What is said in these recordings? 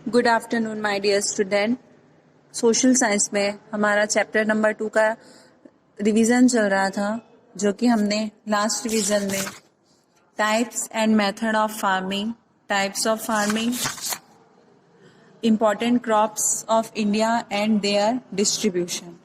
Good afternoon my dear student. Social science में हमारा chapter number 2 का रिवीजन चल रहा था, जो कि हमने लास्ट रिवीजन में types and method of farming, types of farming, important crops of India and their distribution.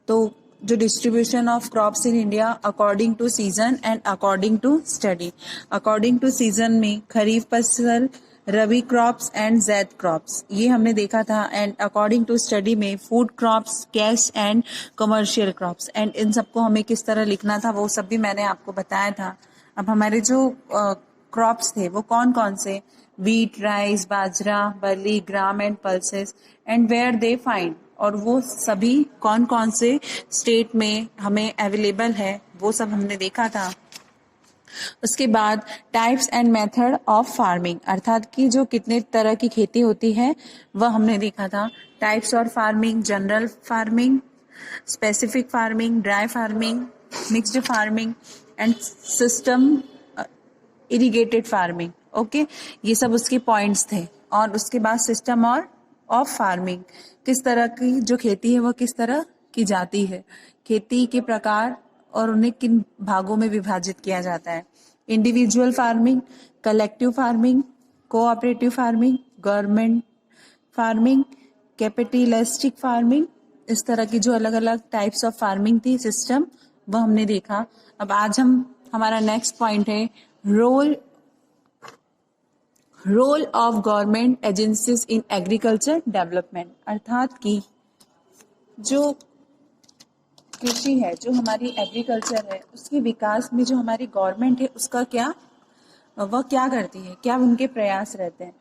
तो जो distribution of crops in India according to season and according to study. According to season में खरीफ फसल, rabi crops and zaid crops, ये हमने देखा था। And according to study में food crops, cash and commercial crops. And इन सबको हमें किस तरह लिखना था वो सब भी मैंने आपको बताया था। अब हमारे जो क्रॉप्स थे वो कौन कौन से, wheat, rice, bajra, barley, gram and pulses, and where they find, और वो सभी कौन कौन से स्टेट में हमें अवेलेबल है वो सब हमने देखा था। उसके बाद types and method of farming, अर्थात कि जो कितने तरह की खेती होती है वह हमने देखा था। Types of farming, general farming, specific farming, dry farming, mixed farming and system irrigated farming. Okay, ये सब उसके पॉइंट्स थे। और उसके बाद सिस्टम और ऑफ फार्मिंग, किस तरह की जो खेती है वह किस तरह की जाती है, खेती के प्रकार और उन्हें किन भागों में विभाजित किया जाता है। Individual farming, collective farming, cooperative farming, government farming, capitalistic farming, इस तरह की जो अलग अलग टाइप्स ऑफ फार्मिंग थी, सिस्टम, वह हमने देखा। अब आज हमारा नेक्स्ट पॉइंट है role of government agencies in agriculture development, अर्थात कि जो कृषि है, जो हमारी एग्रीकल्चर है, उसके विकास में जो हमारी गवर्नमेंट है उसका वह क्या करती है, क्या उनके प्रयास रहते हैं।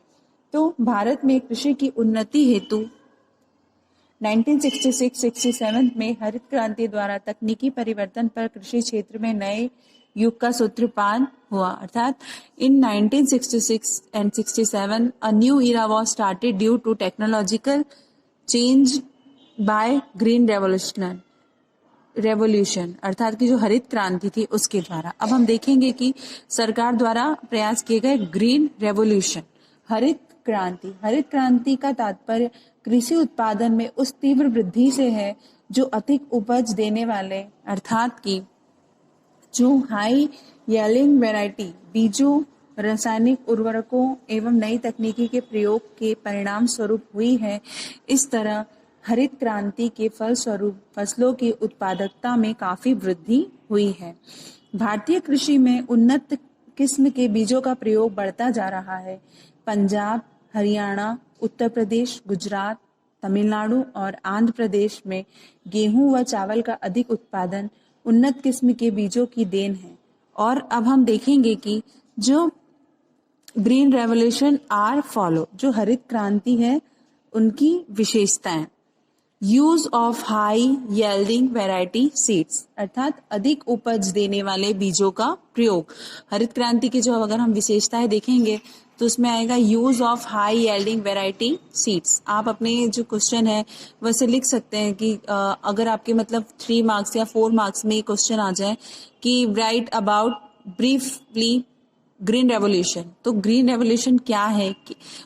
तो भारत में कृषि की उन्नति हेतु 1966-67 में हरित क्रांति द्वारा तकनीकी परिवर्तन पर कृषि क्षेत्र में नए युग का सूत्रपात हुआ, अर्थात इन 1966 and 67 a new era was started due to technological change by green revolution, अर्थात कि जो हरित क्रांति थी उसके द्वारा। अब हम देखेंगे कि सरकार द्वारा प्रयास किए गए ग्रीन रेवोल्यूशन, हरित क्रांति का तात्पर्य कृषि उत्पादन में उस तीव्र वृद्धि से है जो अधिक उपज देने वाले, अर्थात कि जो हाई यील्डिंग वैरायटी बीजों, रासायनिक उर्वरकों एवं नई तकनीकी के प्रयोग के परिणाम स्वरूप हुई है। इस तरह हरित क्रांति के फलस्वरूप फसलों की उत्पादकता में काफी वृद्धि हुई है। भारतीय कृषि में उन्नत किस्म के बीजों का प्रयोग बढ़ता जा रहा है। पंजाब, हरियाणा, उत्तर प्रदेश, गुजरात, तमिलनाडु और आंध्र प्रदेश में गेहूं व चावल का अधिक उत्पादन उन्नत किस्म के बीजों की देन है। और अब हम देखेंगे कि जो ग्रीन रेवोल्यूशन आर फॉलो, जो हरित क्रांति है उनकी विशेषताएं। Use of high yielding variety seeds, अर्थात अधिक उपज देने वाले बीजों का प्रयोग। हरित क्रांति की जो अगर हम विशेषताएं देखेंगे तो उसमें आएगा use of high yielding variety seeds. आप अपने जो क्वेश्चन है वैसे लिख सकते हैं कि अगर आपके मतलब 3 मार्क्स या 4 मार्क्स में क्वेश्चन आ जाए कि right about briefly green revolution, तो ग्रीन रेवोल्यूशन क्या है,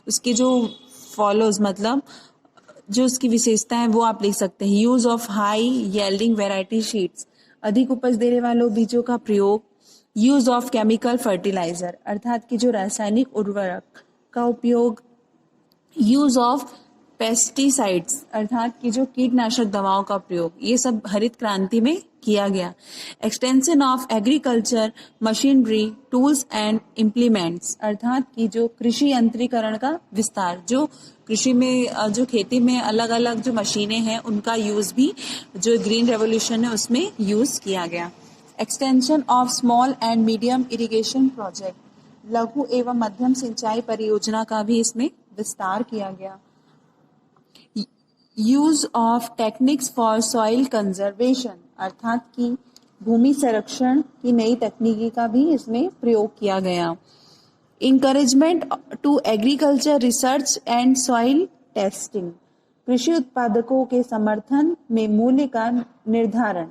उसके जो फॉलोज मतलब जो उसकी विशेषता है वो आप लिख सकते हैं। Use of high yielding variety seeds, अधिक उपज देने वालों बीजों का प्रयोग। यूज ऑफ केमिकल फर्टिलाइजर, अर्थात कि जो रासायनिक उर्वरक का उपयोग। यूज ऑफ पेस्टिसाइड्स, अर्थात कि जो कीटनाशक दवाओं का प्रयोग, ये सब हरित क्रांति में किया गया। Extension of agriculture machinery, tools and implements, अर्थात कि जो कृषि यंत्रीकरण का विस्तार, जो कृषि में जो खेती में अलग अलग जो मशीनें हैं उनका यूज भी जो ग्रीन रेवोल्यूशन है उसमें यूज किया गया। Extension of small and medium irrigation project, लघु एवं मध्यम सिंचाई परियोजना का भी इसमें विस्तार किया गया। Use of techniques for soil conservation, अर्थात कि भूमि संरक्षण की नई तकनीकी का भी इसमें प्रयोग किया गया। Encouragement to agriculture research and soil testing, कृषि उत्पादकों के समर्थन में मूल्य का निर्धारण।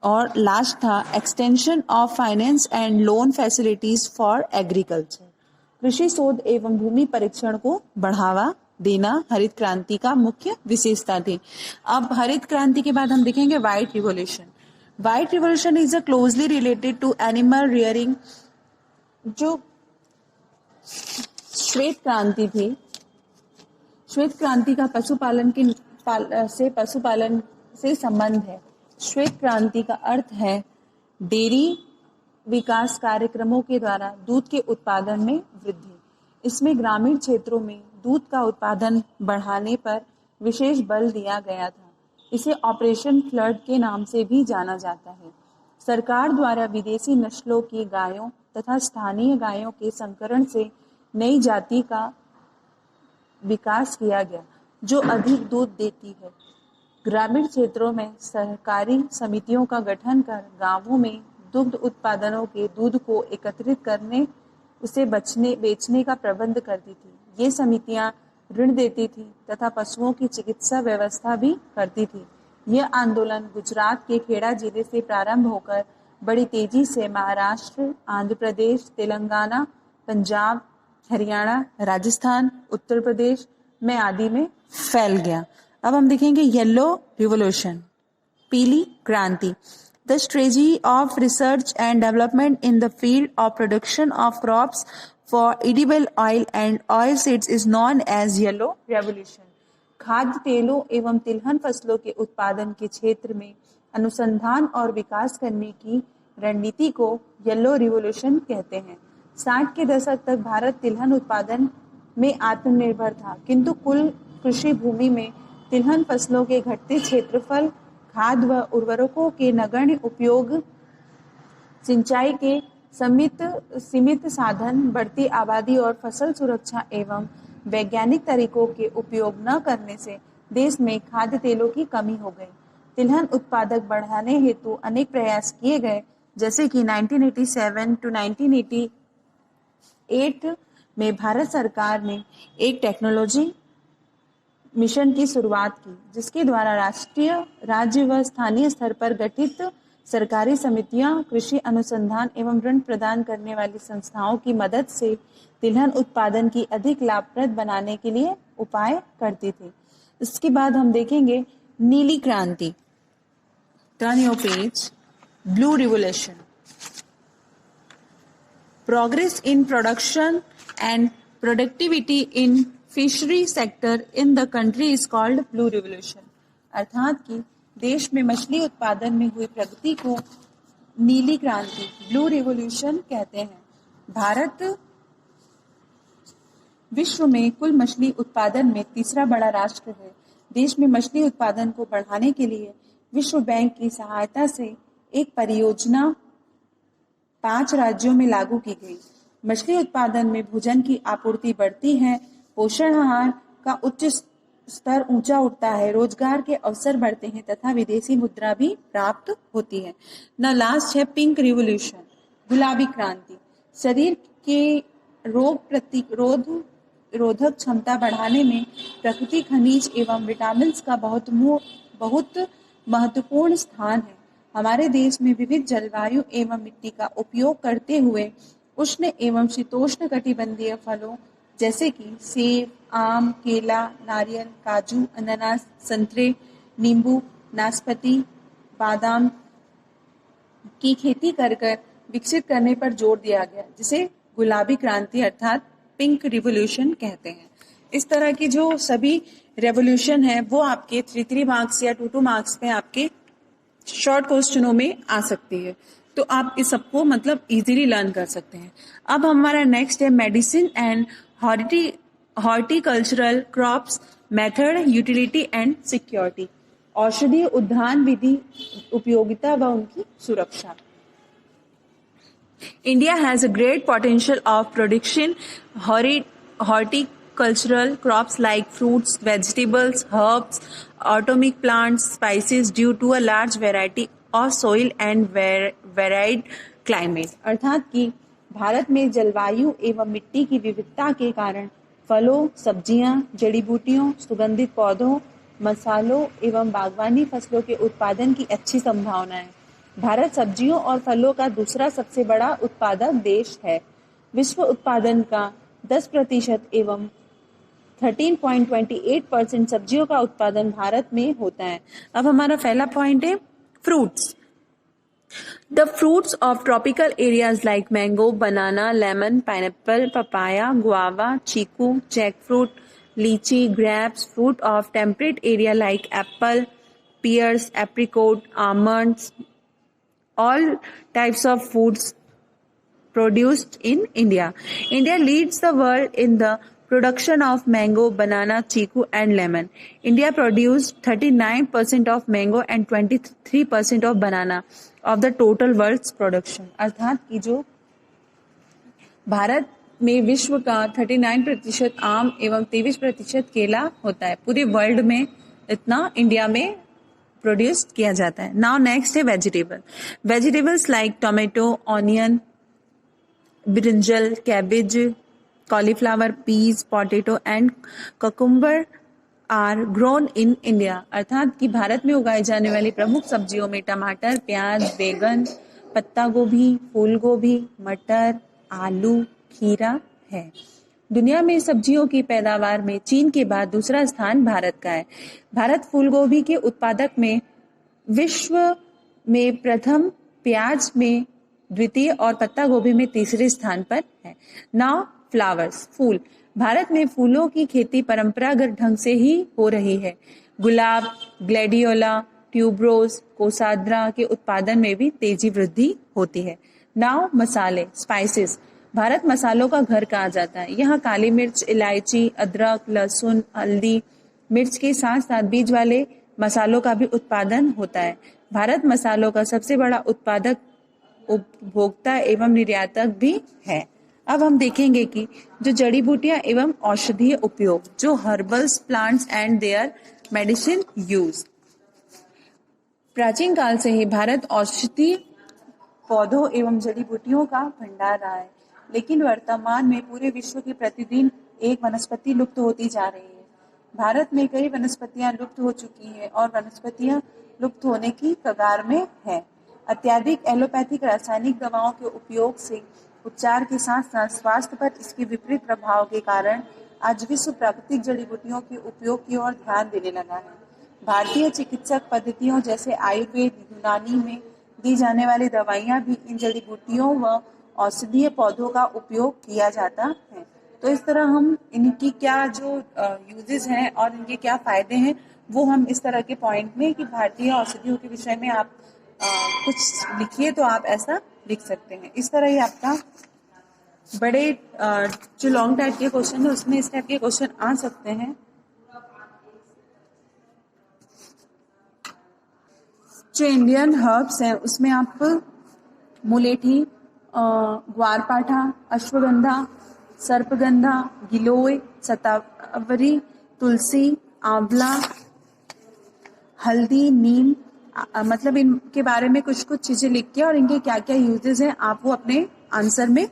और लास्ट था extension of finance and loan facilities for agriculture, कृषि शोध एवं भूमि परीक्षण को बढ़ावा देना हरित क्रांति का मुख्य विशेषता थी। अब हरित क्रांति के बाद हम देखेंगे white revolution. White revolution is a closely related to animal rearing. जो श्वेत क्रांति थी, श्वेत क्रांति का पशुपालन से संबंध है। श्वेत क्रांति का अर्थ है डेयरी विकास कार्यक्रमों के द्वारा दूध के उत्पादन में वृद्धि। इसमें ग्रामीण क्षेत्रों में दूध का उत्पादन बढ़ाने पर विशेष बल दिया गया था। इसे ऑपरेशन फ्लड के नाम से भी जाना जाता है। सरकार द्वारा विदेशी नस्लों की गायों तथा स्थानीय गायों के संकरण से नई जाति का विकास किया गया जो अधिक दूध देती है। ग्रामीण क्षेत्रों में सहकारी समितियों का गठन कर गांवों में दुग्ध उत्पादनों के दूध को एकत्रित करने, उसे बेचने का प्रबंध करती थी। ये समितियां ऋण देती थी तथा पशुओं की चिकित्सा व्यवस्था भी करती थी। यह आंदोलन गुजरात के खेड़ा जिले से प्रारंभ होकर बड़ी तेजी से महाराष्ट्र, आंध्र प्रदेश, तेलंगाना, पंजाब, हरियाणा, राजस्थान, उत्तर प्रदेश में आदि में फैल गया। अब हम देखेंगे येलो रिवॉल्यूशन, पीली क्रांति। The strategy of research and development in the field of production of crops for edible oil and oilseeds is known as yellow revolution. खाद्य तेलों एवं तिलहन फसलों के उत्पादन के क्षेत्र में अनुसंधान और विकास करने की रणनीति को येलो रिवॉल्यूशन कहते हैं। 60 के दशक तक भारत तिलहन उत्पादन में आत्मनिर्भर था, किंतु कुल कृषि भूमि में तिलहन फसलों के घटते क्षेत्रफल, खाद व उर्वरकों के नगण्य उपयोग, सिंचाई के सीमित साधन, बढ़ती आबादी और फसल सुरक्षा एवं वैज्ञानिक तरीकों के उपयोग न करने से देश में खाद्य तेलों की कमी हो गई। तिलहन उत्पादक बढ़ाने हेतु अनेक प्रयास किए गए, जैसे कि 1987 टू 1988 में भारत सरकार ने एक टेक्नोलॉजी मिशन की शुरुआत की, जिसके द्वारा राष्ट्रीय, राज्य व स्थानीय स्तर पर गठित सरकारी समितियां कृषि अनुसंधान एवं ऋण प्रदान करने वाली संस्थाओं की मदद से तिलहन उत्पादन की अधिक लाभप्रद बनाने के लिए उपाय करती थी। इसके बाद हम देखेंगे नीली क्रांति। Turn your page. Blue revolution. Progress in production and productivity in fishery sector in the country is called blue revolution. अर्थात कि देश में मछली उत्पादन में हुई प्रगति को नीली क्रांति, ब्लू रिवॉल्यूशन कहते हैं। भारत विश्व में कुल मछली उत्पादन में तीसरा बड़ा राष्ट्र है। देश में मछली उत्पादन को बढ़ाने के लिए विश्व बैंक की सहायता से एक परियोजना 5 राज्यों में लागू की गई। मछली उत्पादन में भोजन की आपूर्ति बढ़ती है, पोषण आहार का उच्च स्तर ऊंचा उठता है, रोजगार के अवसर बढ़ते हैं तथा विदेशी मुद्रा भी प्राप्त होती है। न लास्ट है पिंक रिवॉल्यूशन, गुलाबी क्रांति। शरीर के रोग प्रतिरोधक क्षमता बढ़ाने में प्रकृति खनिज एवं विटामिन का बहुत महत्वपूर्ण स्थान है। हमारे देश में विविध जलवायु एवं मिट्टी का उपयोग करते हुए उष्ण एवं शीतोष्ण कटिबंधीय फलों जैसे कि सेब, आम, केला, नारियल, काजू, अनानास, संतरे, नींबू, नाशपाती, बादाम की खेती कर विकसित करने पर जोर दिया गया, जिसे गुलाबी क्रांति अर्थात पिंक रिवॉल्यूशन कहते हैं। इस तरह की जो सभी रेवोल्यूशन है वो आपके 3 मार्क्स या 2 मार्क्स में आपके शॉर्ट क्वेश्चनों में आ सकती है, तो आप इस सबको मतलब इजीली लर्न कर सकते हैं। अब हमारा नेक्स्ट है medicine and horticultural crops method, utility and security. औषधीय उद्यान विधि, उपयोगिता व उनकी सुरक्षा। India has a great potential of production horticultural crops like fruits, vegetables, herbs, automic plants, spices due to a large variety of soil and varied climate। अर्थात कि भारत में जलवायु एवं मिट्टी की विविधता के कारण फलों, सब्जियां, जड़ी बूटियों, सुगंधित पौधों, मसालों एवं बागवानी फसलों के उत्पादन की अच्छी संभावना है। भारत सब्जियों और फलों का दूसरा सबसे बड़ा उत्पादक देश है। विश्व उत्पादन का 10% एवं 13.28% सब्जियों का उत्पादन भारत में होता है। अब हमारा पहला पॉइंट है fruits. The fruits of tropical areas like mango, banana, lemon, pineapple, papaya, guava, chiku, jackfruit, lychee, grapes, fruit of temperate area like apple, pears, apricot, almonds, all types of foods produced in India. India leads the world in the production of mango, banana, chiku and lemon. India produced 39% of mango and 23% of banana of the total world's production. अर्थात कि जो भारत में विश्व का 39% आम एवं 23% केला होता है, पूरे वर्ल्ड में इतना इंडिया में प्रोड्यूस किया जाता है। नाउ नेक्स्ट है vegetables like tomato, onion, brinjal, cabbage, cauliflower, peas, potato and cucumber are grown in India। अर्थात कि भारत में उगाई जाने वाली प्रमुख सब्जियों में टमाटर, प्याज, बैगन, पत्ता गोभी, फूल गोभी, मटर, आलू, खीरा है। दुनिया में सब्जियों की पैदावार में चीन के बाद दूसरा स्थान भारत का है। भारत फूलगोभी के उत्पादक में विश्व में प्रथम, प्याज में द्वितीय और पत्ता गोभी में तीसरे स्थान पर है। नाउ फ्लावर्स, फूल। भारत में फूलों की खेती परंपरागत ढंग से ही हो रही है। गुलाब, ग्लैडियोला, ट्यूबरोज, कोसाद्रा के उत्पादन में भी तेजी वृद्धि होती है। नाउ मसाले, स्पाइसेस। भारत मसालों का घर कहा जाता है। यहाँ काली मिर्च, इलायची, अदरक, लहसुन, हल्दी, मिर्च के साथ साथ बीज वाले मसालों का भी उत्पादन होता है। भारत मसालों का सबसे बड़ा उत्पादक, उपभोक्ता एवं निर्यातक भी है। अब हम देखेंगे कि जो जड़ी बूटियां एवं औषधीय उपयोग, जो herbals plants and their medicine use. प्राचीन काल से ही भारत औषधीय पौधों एवं जड़ी बूटियों का भंडार रहा है, लेकिन वर्तमान में पूरे विश्व की प्रतिदिन एक वनस्पति लुप्त होती जा रही है। भारत में कई वनस्पतियां लुप्त हो चुकी हैं और वनस्पतियां लुप्त होने की कगार में है। अत्यधिक एलोपैथिक रासायनिक दवाओं के उपयोग से उपचार के साथ साथ स्वास्थ्य पर इसके विपरीत प्रभाव के कारण आज विश्व प्राकृतिक जड़ी बूटियों के उपयोग की ओर ध्यान देने लगा है। भारतीय चिकित्सक पद्धतियों जैसे आयुर्वेद, यूनानी में दी जाने वाली दवाइयां भी इन जड़ी बूटियों व औषधीय पौधों का उपयोग किया जाता है। तो इस तरह हम इनकी क्या जो यूजेस हैं और इनके क्या फायदे हैं वो हम इस तरह के पॉइंट में कि भारतीय औषधियों के विषय में आप कुछ लिखिए तो आप ऐसा लिख सकते हैं। इस तरह ही आपका बड़े जो लॉन्ग टाइप के क्वेश्चन है उसमें इस टाइप के क्वेश्चन आ सकते हैं। जो इंडियन हर्ब्स हैं उसमें आप मुलेठी, ग्वारपाठा, अश्वगंधा, सर्पगंधा, गिलोय, शतावरी, तुलसी, आंवला, हल्दी, नीम, मतलब इनके बारे में कुछ कुछ चीजें लिख के और इनके क्या क्या यूजेस हैं आप वो अपने आंसर में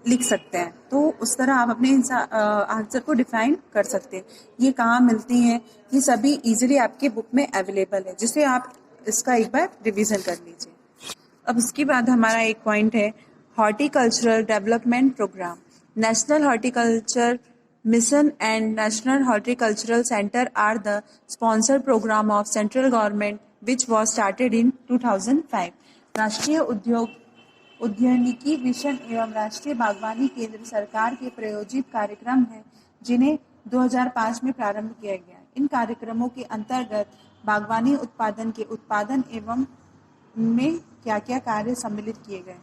लिख सकते हैं। तो उस तरह आप अपने आंसर को डिफाइन कर सकते हैं। ये कहाँ मिलती हैं, ये सभी इजीली आपके बुक में अवेलेबल है, जिसे आप इसका एक बार रिवीजन कर लीजिए। अब इसके बाद हमारा एक पॉइंट है horticultural development programme. National horticulture mission and national horticultural centre are the sponsor programme of central government which was started in 2005। राष्ट्रीय उद्यानिकी मिशन एवं राष्ट्रीय बागवानी केंद्र सरकार के प्रायोजित कार्यक्रम हैं, जिन्हें 2005 में प्रारंभ किया गया। इन कार्यक्रमों के अंतर्गत बागवानी उत्पादन के उत्पादन एवं में क्या क्या कार्य सम्मिलित किए गए,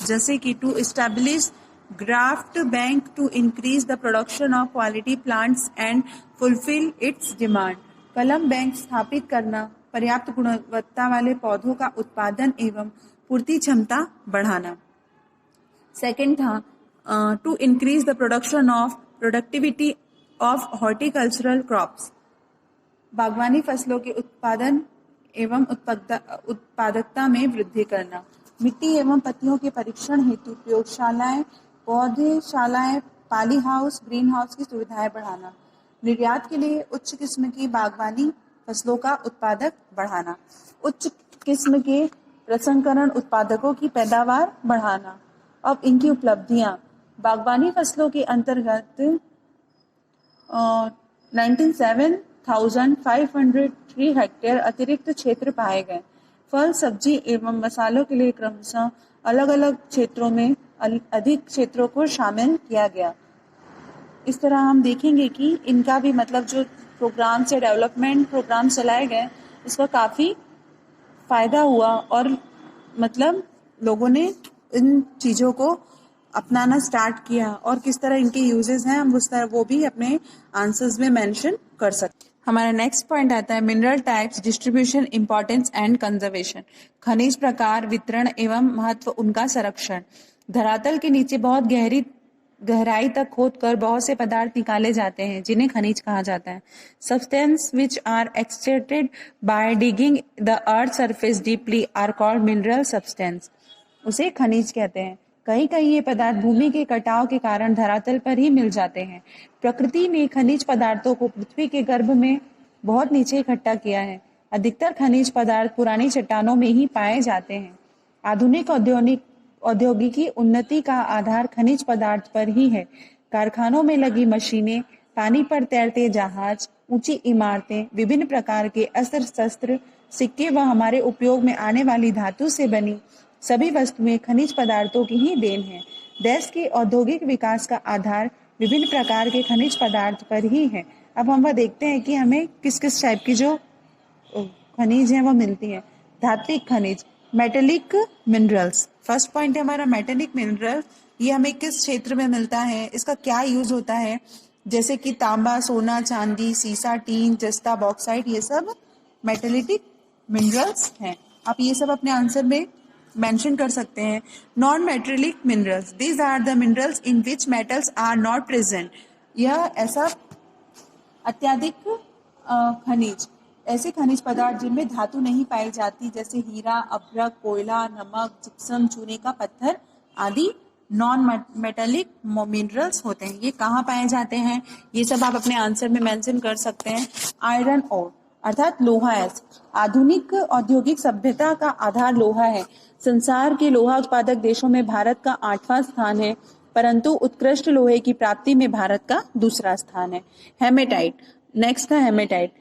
जैसे कि to establish graft bank to increase the production of quality plants and fulfil its demand. कलम बैंक स्थापित करना, पर्याप्त गुणवत्ता वाले पौधों का उत्पादन एवं पूर्ति क्षमता बढ़ाना। सेकंड था to increase the productivity of horticultural crops. बागवानी फसलों के उत्पादन एवं उत्पादकता में वृद्धि करना। मिट्टी एवं पत्तियों के परीक्षण हेतु प्रयोगशालाएं, पौधशालाएं, पाली हाउस, ग्रीन हाउस की सुविधाएं बढ़ाना। निर्यात के लिए उच्च किस्म की बागवानी फसलों का उत्पादक बढ़ाना। उच्च किस्म के प्रसंस्करण उत्पादकों की पैदावार बढ़ाना। अब इनकी उपलब्धियां, बागवानी फसलों के अंतर्गत 97,503 हेक्टेयर अतिरिक्त क्षेत्र पाए गए। फल, सब्जी एवं मसालों के लिए क्रमशः अलग अलग क्षेत्रों में अधिक क्षेत्रों को शामिल किया गया। इस तरह हम देखेंगे कि इनका भी मतलब जो प्रोग्राम से डेवलपमेंट प्रोग्राम चलाए गए उसका काफ़ी फायदा हुआ और मतलब लोगों ने इन चीज़ों को अपनाना स्टार्ट किया और किस तरह इनके यूजेस हैं हम उस तरह वो भी अपने आंसर्स में मेंशन कर सकते हैं। हमारा नेक्स्ट पॉइंट आता है mineral types, distribution, importance and conservation. खनिज प्रकार, वितरण एवं महत्व, उनका संरक्षण। धरातल के नीचे बहुत गहराई तक खोदकर बहुत से पदार्थ निकाले जाते हैं जिन्हें खनिज कहा जाता है। Substance which are extracted by digging the earth surface deeply are called mineral substance, उसे खनिज कहते हैं। कहीं कहीं ये पदार्थ भूमि के कटाव के कारण धरातल पर ही मिल जाते हैं। प्रकृति ने खनिज पदार्थों को पृथ्वी के गर्भ में बहुत नीचे इकट्ठा किया है। अधिकतर खनिज पदार्थ पुरानी चट्टानों में ही पाए जाते हैं। आधुनिक औद्योगिकी उन्नति का आधार खनिज पदार्थ पर ही है। कारखानों में लगी मशीनें, पानी पर तैरते जहाज, ऊंची इमारतें, विभिन्न प्रकार के अस्त्र शस्त्र, सिक्के व हमारे उपयोग में आने वाली धातु से बनी सभी वस्तुएं खनिज पदार्थों की ही देन है। देश के औद्योगिक विकास का आधार विभिन्न प्रकार के खनिज पदार्थ पर ही है। अब हम वह देखते हैं कि हमें किस किस टाइप की जो खनिज है वो मिलती है। धात्विक खनिज, मेटेलिक मिनरल्स। फर्स्ट पॉइंट है हमारा मेटेलिक मिनरल। ये हमें किस क्षेत्र में मिलता है, इसका क्या यूज होता है, जैसे कि तांबा, सोना, चांदी, सीसा, टीन, जस्ता, बॉक्साइट, ये सब मेटेलिक मिनरल्स हैं। आप ये सब अपने आंसर में मेंशन कर सकते हैं। Non metallic minerals, these are the minerals in which metals are not present. यह ऐसा अत्यधिक खनिज, ऐसे खनिज पदार्थ जिनमें धातु नहीं पाई जाती, जैसे हीरा, अभ्रक, कोयला, नमक, जिप्सम, चूने का पत्थर आदि नॉन मेटेलिक मिनरल्स होते हैं। ये कहाँ पाए जाते हैं, ये सब आप अपने आंसर में मेंशन कर सकते हैं। आयरन ओर अर्थात लोहा एस। आधुनिक औद्योगिक सभ्यता का आधार लोहा है। संसार के लोहा उत्पादक देशों में भारत का 8वां स्थान है, परंतु उत्कृष्ट लोहे की प्राप्ति में भारत का दूसरा स्थान है। हेमेटाइट, नेक्स्ट है हेमेटाइट।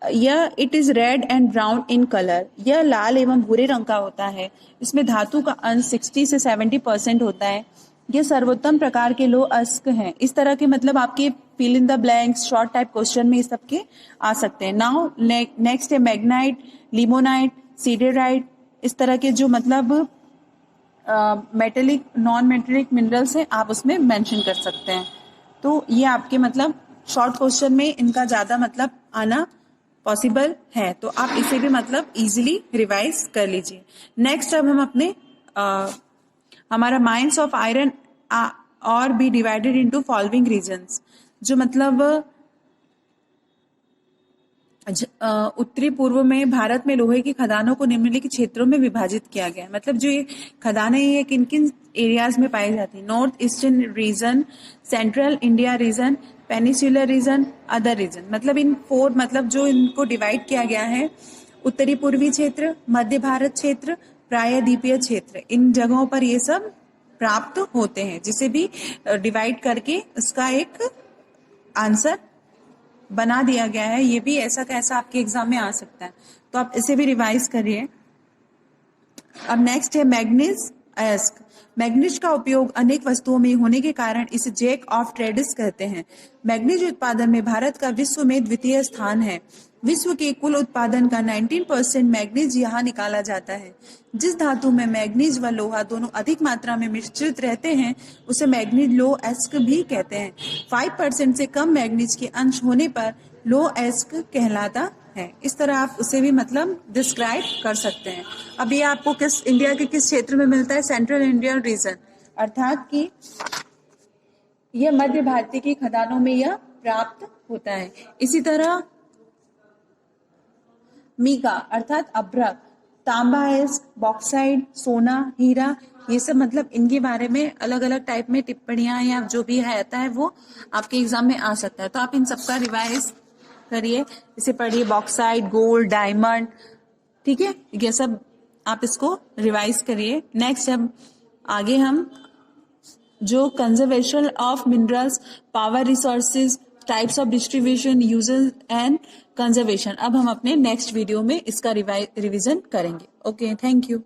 यह it is red and brown in colour. यह लाल एवं भूरे रंग का होता है। इसमें धातु का अंश 60 से 70% होता है। ये सर्वोत्तम प्रकार के लोह अयस्क हैं। इस तरह के मतलब आपके fill in the blanks short type question में इस सबके आ सकते हैं। नाउ नेक्स्ट है मैग्नाइट, लिमोनाइट, सीडेराइट। इस तरह के जो मतलब मेटेलिक नॉन मेटेलिक मिनरल्स हैं आप उसमें मेंशन कर सकते हैं। तो ये आपके मतलब शॉर्ट क्वेश्चन में इनका ज्यादा मतलब आना पॉसिबल है, तो आप इसे भी मतलब इजीली रिवाइज कर लीजिए। नेक्स्ट अब हम अपने हमारा माइंस ऑफ आयरन और be divided into following regions. जो मतलब उत्तरी पूर्व में भारत में लोहे की खदानों को निम्नलिखित क्षेत्रों में विभाजित किया गया। मतलब जो ये खदानें ये किन किन एरियाज में पाई जाती है। North eastern region, central India region, peninsular region, other region. मतलब इन 4 मतलब जो इनको डिवाइड किया गया है, उत्तरी पूर्वी क्षेत्र, मध्य भारत क्षेत्र, प्रायद्वीपीय क्षेत्र, इन जगहों पर ये सब प्राप्त होते हैं, जिसे भी डिवाइड करके उसका एक आंसर बना दिया गया है। ये भी ऐसा कैसा आपके एग्जाम में आ सकता है, तो आप इसे भी रिवाइज करिए। अब नेक्स्ट है मैग्नीज अयस्क। मैग्नीज का उपयोग अनेक वस्तुओं में होने के कारण इसे जैक ऑफ ट्रेड्स कहते हैं। मैग्नीज उत्पादन में भारत का विश्व में द्वितीय स्थान है। विश्व के कुल उत्पादन का 19% मैग्नीज यहाँ निकाला जाता है। जिस धातु में मैग्नीज व लोहा दोनों अधिक मात्रा में मिश्रित रहते हैं उसे मैग्नीज लोह अयस्क भी कहते हैं। 5% से कम मैग्नीज के अंश होने पर लोह अयस्क कहलाता है। इस तरह आप उसे भी मतलब डिस्क्राइब कर सकते हैं। अब ये आपको किस इंडिया के किस क्षेत्र में मिलता है, सेंट्रल इंडियन रीजन, अर्थात कि यह मध्य भारतीय की खदानों में यह प्राप्त होता है। इसी तरह मीगा अर्थात अभ्रक, तांबा अयस्क, बॉक्साइट, सोना, हीरा, ये सब मतलब इनके बारे में अलग अलग टाइप में टिप्पणियां या जो भी है आता है वो आपके एग्जाम में आ सकता है। तो आप इन सबका रिवाइज करिए, इसे पढ़िए। बॉक्साइट, गोल्ड, डायमंड, ठीक है, ये सब आप इसको रिवाइज करिए। नेक्स्ट अब आगे हम जो conservation of minerals, power resources, types of distribution, uses and conservation. अब हम अपने नेक्स्ट वीडियो में इसका रिवीजन करेंगे। Okay, thank you.